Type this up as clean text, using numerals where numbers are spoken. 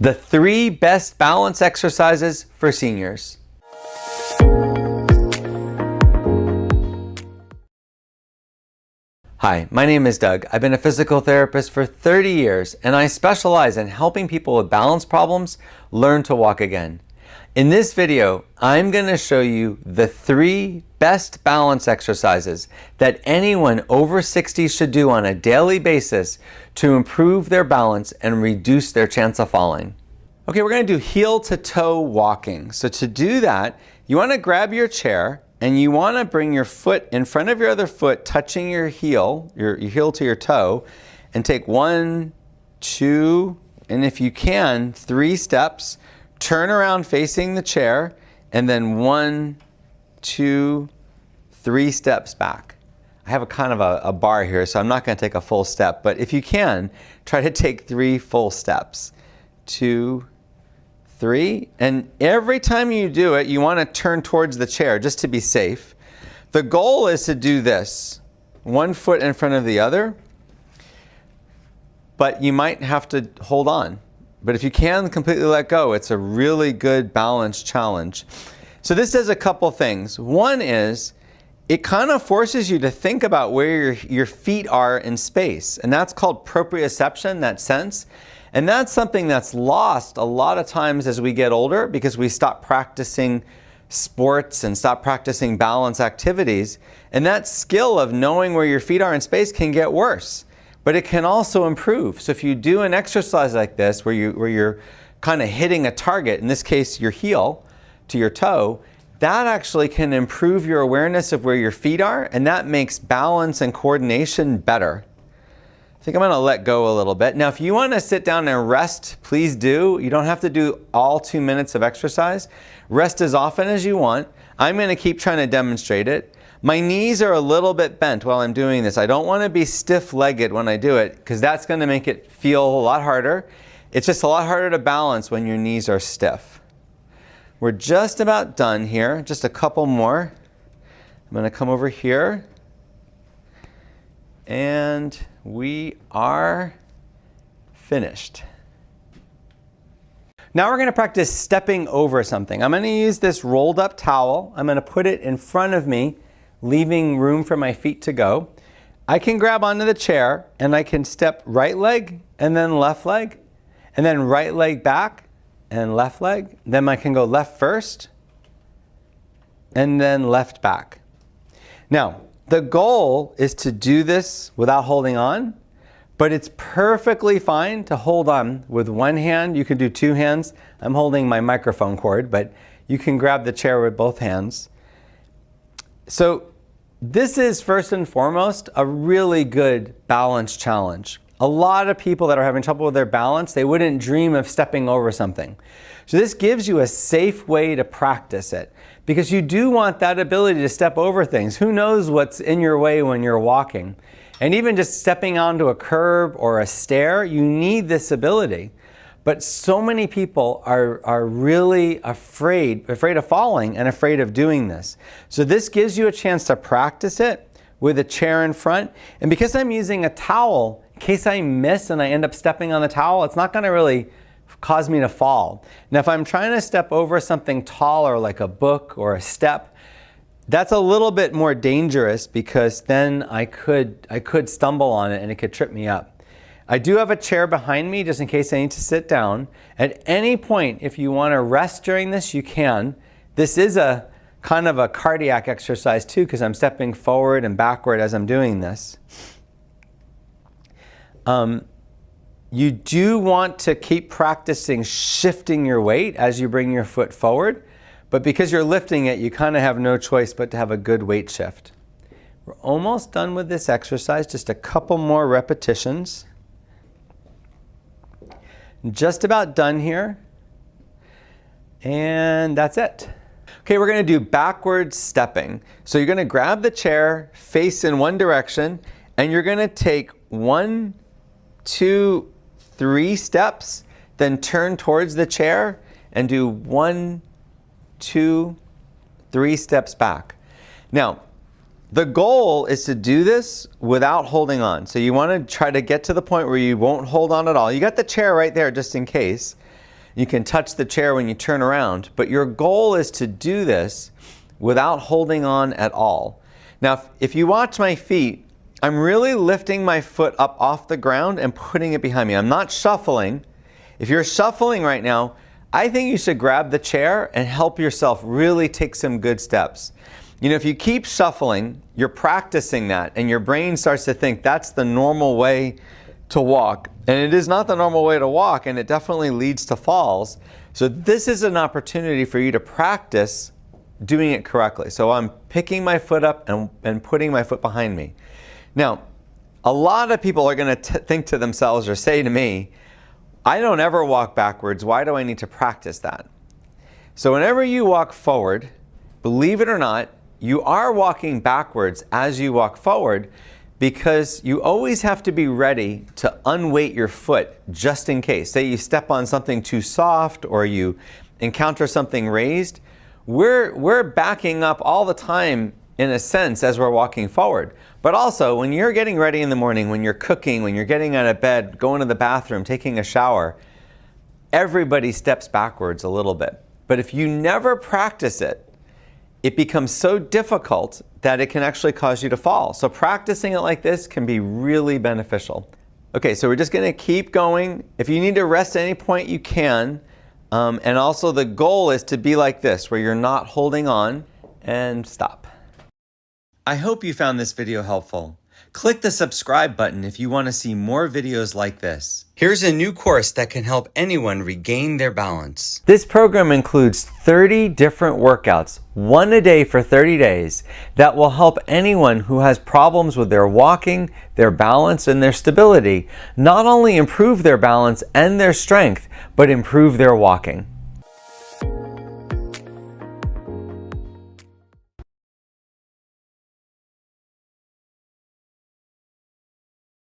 The 3 best balance exercises for seniors. Hi, my name is Doug. I've been a physical therapist for 30 years, and I specialize in helping people with balance problems learn to walk again. In this video, I'm going to show you the 3 best balance exercises that anyone over 60 should do on a daily basis to improve their balance and reduce their chance of falling. Okay, we're going to do heel to toe walking. So to do that, you want to grab your chair and you want to bring your foot in front of your other foot, touching your heel to your toe, and take 1, 2, and if you can, 3 steps. Turn around facing the chair, and then 1, 2, 3 steps back. I have a kind of a bar here, so I'm not going to take a full step, but if you can, try to take 3 full steps. 2, 3, and every time you do it, you want to turn towards the chair just to be safe. The goal is to do this, 1 foot in front of the other, but you might have to hold on. But if you can completely let go, it's a really good balance challenge. So this does a couple things. One is, it kind of forces you to think about where your feet are in space. And that's called proprioception, that sense. And that's something that's lost a lot of times as we get older because we stop practicing sports and stop practicing balance activities. And that skill of knowing where your feet are in space can get worse. But it can also improve. So if you do an exercise like this where you're kind of hitting a target, in this case your heel to your toe, that actually can improve your awareness of where your feet are, and that makes balance and coordination better. I think I'm going to let go a little bit. Now if you want to sit down and rest, please do. You don't have to do all 2 minutes of exercise. Rest as often as you want. I'm going to keep trying to demonstrate it. My knees are a little bit bent while I'm doing this. I don't want to be stiff-legged when I do it because that's going to make it feel a lot harder. It's just a lot harder to balance when your knees are stiff. We're just about done here. Just a couple more. I'm going to come over here. And we are finished. Now we're going to practice stepping over something. I'm going to use this rolled up towel. I'm going to put it in front of me, leaving room for my feet to go. I can grab onto the chair and I can step right leg and then left leg and then right leg back and left leg. Then I can go left first and then left back. Now, the goal is to do this without holding on, but it's perfectly fine to hold on with one hand. You can do 2 hands. I'm holding my microphone cord, but you can grab the chair with both hands. So this is first and foremost a really good balance challenge. A lot of people that are having trouble with their balance, they wouldn't dream of stepping over something. So this gives you a safe way to practice it because you do want that ability to step over things. Who knows what's in your way when you're walking? And even just stepping onto a curb or a stair, you need this ability. But so many people are really afraid of falling and afraid of doing this. So this gives you a chance to practice it with a chair in front. And because I'm using a towel, in case I miss and I end up stepping on the towel, it's not going to really cause me to fall. Now if I'm trying to step over something taller like a book or a step, that's a little bit more dangerous because then I could stumble on it and it could trip me up. I do have a chair behind me just in case I need to sit down. At any point, if you want to rest during this, you can. This is a kind of a cardiac exercise too because I'm stepping forward and backward as I'm doing this. You do want to keep practicing shifting your weight as you bring your foot forward, but because you're lifting it, you kind of have no choice but to have a good weight shift. We're almost done with this exercise, just a couple more repetitions. Just about done here. And that's it. Okay, we're going to do backward stepping. So you're going to grab the chair, face in one direction, and you're going to take 1, 2, 3 steps, then turn towards the chair and do 1, 2, 3 steps back. Now, the goal is to do this without holding on. So you want to try to get to the point where you won't hold on at all. You got the chair right there just in case. You can touch the chair when you turn around, but your goal is to do this without holding on at all. Now, if you watch my feet, I'm really lifting my foot up off the ground and putting it behind me. I'm not shuffling. If you're shuffling right now, I think you should grab the chair and help yourself really take some good steps. You know, if you keep shuffling, you're practicing that, and your brain starts to think that's the normal way to walk. And it is not the normal way to walk, and it definitely leads to falls. So this is an opportunity for you to practice doing it correctly. So I'm picking my foot up and putting my foot behind me. Now, a lot of people are going to think to themselves or say to me, I don't ever walk backwards. Why do I need to practice that? So whenever you walk forward, believe it or not, you are walking backwards as you walk forward, because you always have to be ready to unweight your foot just in case. Say you step on something too soft or you encounter something raised. We're backing up all the time in a sense as we're walking forward. But also when you're getting ready in the morning, when you're cooking, when you're getting out of bed, going to the bathroom, taking a shower, everybody steps backwards a little bit. But if you never practice it, it becomes so difficult that it can actually cause you to fall. So practicing it like this can be really beneficial. Okay, so we're just going to keep going. If you need to rest at any point, you can. And also the goal is to be like this, where you're not holding on, and stop. I hope you found this video helpful. Click the subscribe button if you want to see more videos like this. Here's a new course that can help anyone regain their balance. This program includes 30 different workouts, one a day for 30 days, that will help anyone who has problems with their walking, their balance, and their stability not only improve their balance and their strength, but improve their walking.